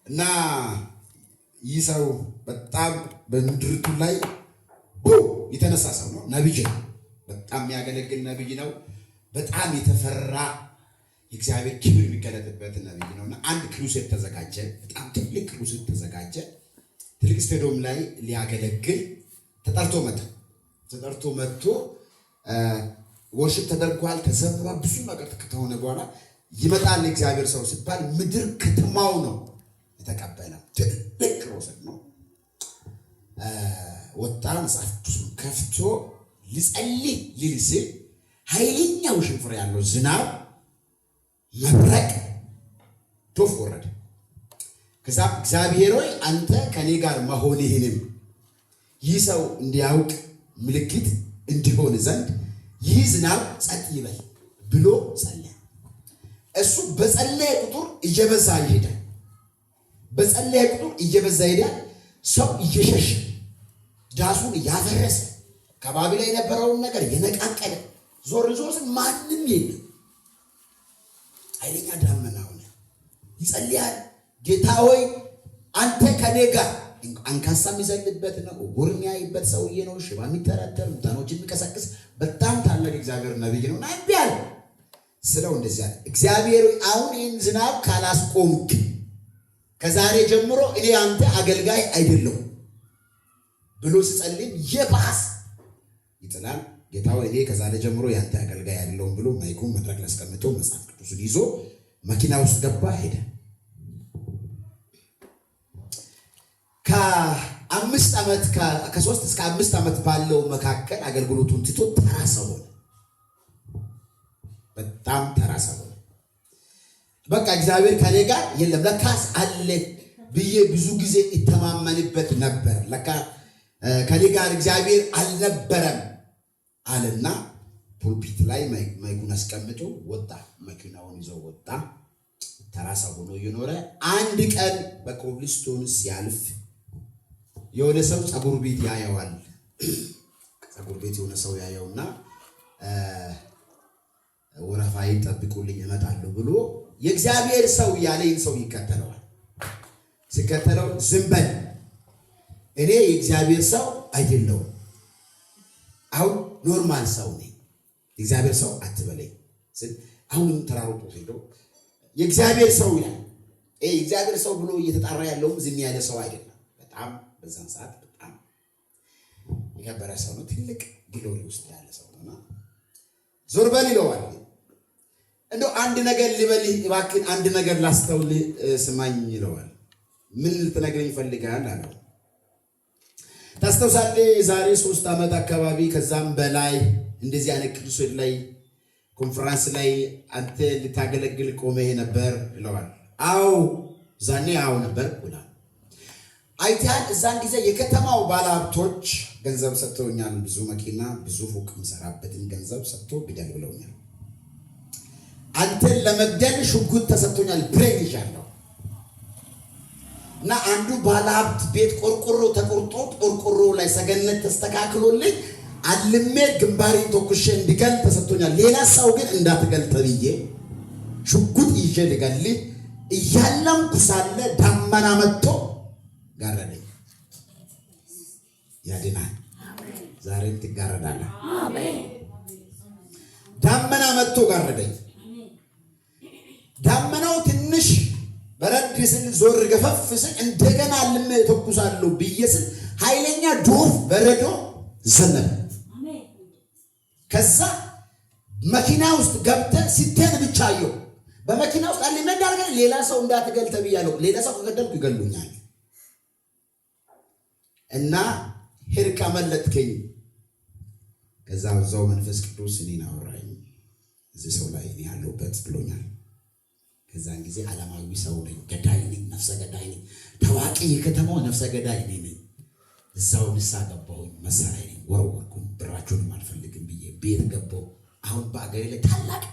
እና ይሰው በጣም በምድርቱ ላይ የተነሳ ሰው ነው። ነብይ ነው። በጣም የሚያገለግል ነብይ ነው። በጣም የተፈራ የእግዚአብሔር ክብር የሚገለጥበት ነብይ ነውና አንድ ክሩሴድ ተዘጋጀ። በጣም ትልቅ ክሩሴድ ተዘጋጀ። ትልቅ ስቴዲየም ላይ ሊያገለግል ተጠርቶ መጥቶ ወርሽፕ ተደርጓል። ተዘምሯል። ብዙ ነገር ከሆነ በኋላ ይመጣል እግዚአብሔር ሰው ሲባል ምድር ከተማው ነው የተቀበለው። ትልቅ ክሩሴድ ነው። ወጣ መጽሐፍ ቅዱስን ከፍቶ ሊጸልይ ሊል ሲል ኃይለኛ ውሽንፍር ያለው ዝናብ መብረቅ ዶፍ ወረደ። ከዛ እግዚአብሔር ሆይ አንተ ከኔ ጋር መሆንህንም ይህ ሰው እንዲያውቅ ምልክት እንዲሆን ዘንድ ይህ ዝናብ ጸጥ ይበል ብሎ ጸለየ። እሱ በጸለየ ቁጥር እየበዛ ይሄዳል። በጸለየ ቁጥር እየበዛ ይሄዳል። ሰው እየሸሸ ዳሱን ያፈረሰ ከባቢ ላይ የነበረውን ነገር የነቃቀለ ዞር ማንም የለም። ኃይለኛ ደመና ሆነ። ይጸልያል። ጌታ ሆይ አንተ ከኔ ጋር አንካሳ የሚዘልበት ነው። ጎርሚያይበት ሰውዬ ነው። ሽባ የሚተረተር ሙታኖች የሚቀሰቅስ በጣም ታላቅ እግዚአብሔር ነብይ ነው። ናቢያል ስለው እንደዚህ አለ። እግዚአብሔር ሆይ አሁን ይህን ዝናብ ካላስቆምክ ከዛሬ ጀምሮ እኔ አንተ አገልጋይ አይደለሁም ብሎ ሲጸልይ የባስ ይጥላል። ጌታ ሆይ እኔ ከዛሬ ጀምሮ ያንተ አገልጋይ አይደለሁም ብሎ ማይኩን መድረክ ላይ አስቀምጦ መጽሐፍ ቅዱስን ይዞ መኪና ውስጥ ገባ፣ ሄደ። ከ3 እስከ 5 ዓመት ባለው መካከል አገልግሎቱን ትቶ ተራ ሰው ሆነ። በጣም ተራ ሰው ሆነ። በቃ እግዚአብሔር ከኔ ጋር የለም ለካስ አለ ብዬ ብዙ ጊዜ ይተማመንበት ነበር። ለካ ከኔ ጋር እግዚአብሔር አልነበረም አለና ፑልፒት ላይ ማይኩን አስቀምጦ ወጣ። መኪናውን ይዞ ወጣ። ተራ ሰው ሆኖ እየኖረ አንድ ቀን በኮብልስቶን ሲያልፍ የሆነ ሰው ጸጉር ቤት ያየዋል። ጸጉር ቤት የሆነ ሰው ያየውና ወረፋይ ጠብቁልኝ እመጣለሁ ብሎ የእግዚአብሔር ሰው ያለኝ ሰው ይከተለዋል። ሲከተለው ዝም በል እኔ የእግዚአብሔር ሰው አይደለሁም፣ አሁን ኖርማል ሰው ነኝ፣ የእግዚአብሔር ሰው አትበለኝ። አሁን ተራሮጦ ሄዶ የእግዚአብሔር ሰው ይላል። የእግዚአብሔር ሰው ብሎ እየተጣራ ያለውም ዝም ያለ ሰው አይደለም። በጣም በዛን ሰዓት በጣም የከበረ ሰው ነው። ትልቅ ግሎሪ ውስጥ ያለ ሰው ነው። ዞር በል ይለዋል። እንደው አንድ ነገር ልበልህ እባክህ፣ አንድ ነገር ላስተውል ስማኝ ይለዋል። ምን ልትነግረኝ ፈልጋል አለው። ታስተውሳለህ ዛሬ 3 ዓመት አካባቢ ከዛም በላይ እንደዚህ አይነት ቅዱስ ላይ ኮንፈረንስ ላይ አንተ ልታገለግል ቆመህ ነበር ይለዋል። አዎ ዛኔ አዎ ነበር ይላል። አይታል እዛን ጊዜ የከተማው ባለሀብቶች ገንዘብ ሰጥተውኛል፣ ብዙ መኪና ብዙ ፎቅ የምሰራበትን ገንዘብ ሰጥቶ ግደል ብለውኛል። አንተን ለመግደል ሽጉጥ ተሰጥቶኛል፣ ብሬን ይዣለሁ እና አንዱ ባለሀብት ቤት ቆርቆሮ ተቆርጦ ቆርቆሮ ላይ ሰገነት ተስተካክሎልኝ አልሜ ግንባሬን ተኩሼ እንዲገል ተሰጥቶኛል። ሌላ ሰው ግን እንዳትገል ተብዬ ሽጉጥ ይዤ ልገል እያለምኩ ሳለ ዳመና መጥቶ ጋረደኝ። ያድናል። ዛሬም ትጋረዳለህ። አሜን። ዳመና መጥቶ ጋረደኝ። ዳመናው ትንሽ በረድ ስል ዞር ገፈፍ ስል እንደገና ልም ተኩሳለሁ ብዬ ስል ኃይለኛ ዶፍ በረዶ ዘነበ። ከዛ መኪና ውስጥ ገብተህ ስትሄድ ብቻ አየሁ። በመኪና ውስጥ አለ መንዳርገ ሌላ ሰው እንዳትገል ተብያለሁ። ሌላ ሰው ከገደልኩ ይገሉኛል እና ሄድክ አመለጥከኝ። ከዛ በዛው መንፈስ ቅዱስ እኔን አወራኝ። እዚህ ሰው ላይ እኔ ያለሁበት ብሎኛል። ከዛን ጊዜ ዓለማዊ ሰው ነኝ፣ ገዳይ ነኝ፣ ነፍሰ ገዳይ ነኝ፣ ታዋቂ የከተማው ነፍሰ ገዳይ ነኝ። እዛው ንሳ ገባሁኝ፣ መሳሪያ ነኝ ወረወርኩኝ፣ ብራችሁንም አልፈልግም ብዬ ቤት ገባሁ። አሁን በአገሬ ላይ ታላቅ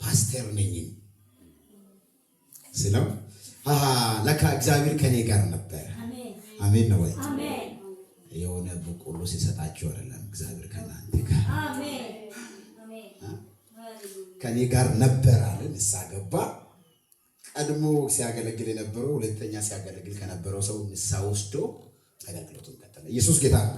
ፓስተር ነኝ ስለው ለካ እግዚአብሔር ከኔ ጋር ነበር። አሜን ነው ወይ? የሆነ በቆሎ ሲሰጣቸው አይደለም እግዚአብሔር ከናንተ ጋር ከኔ ጋር ነበር አለ። ንሳ ገባ። ቀድሞ ሲያገለግል የነበረው ሁለተኛ ሲያገለግል ከነበረው ሰው ንስሐ ወስዶ አገልግሎቱን ቀጠለ። ኢየሱስ ጌታ ነው።